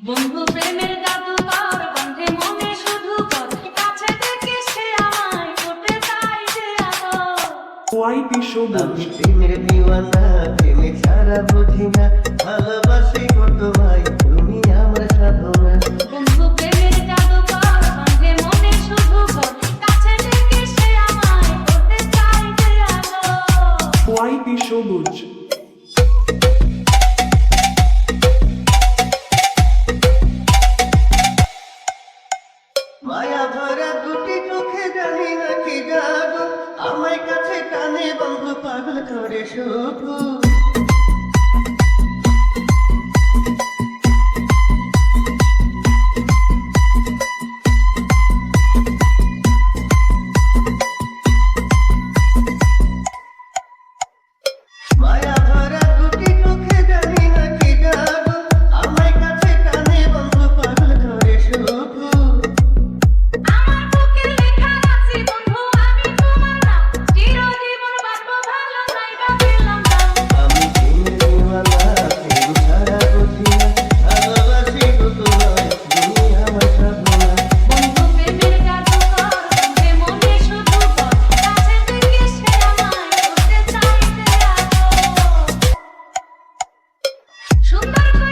বন্ধু প্রেমের জাদুকর বন্ধে মনে শুধু কর কাছে থেকে সে আমায় করতে চাই যে আদর হোয়াইট সবুজ আমি প্রেমের দিওয়ানা, প্রেমে ছাড়া বুঝি না, ভালোবাসি গো তোমায়, তুমি আমার সাধনা। বন্ধু প্রেমের জাদুকর বন্ধে মনে শুধু কর কাছে থেকে সে আমায় করতে চাই যে আদর হোয়াইট সবুজ মায়া ভরা দুটি চোখে জানি না কি জাদু, আমায় কাছে টানে বন্ধু পাগল করে শুধু। মায়া ভরা দুটি চোখে জানি না কি জাদু, আমায় কাছে টানে বন্ধু পাগল করে শুধু। আমার বুকে লেখা আছে বন্ধু আমি তোমার নাম চিরজীবন বাঁচবো ভালো চাইবা পেলাম না আমি প্রেমের দিওয়ানা, প্রেম ছাড়া বুঝি না, ভালোবাসি গো তোমায়, তুমি আমার সাধনা। বন্ধু প্রেমের জাদুকর বন্ধে মনে শুধু কর কাছে থেকে সে আমায় করতে চাই যে আদর সুন্দর করে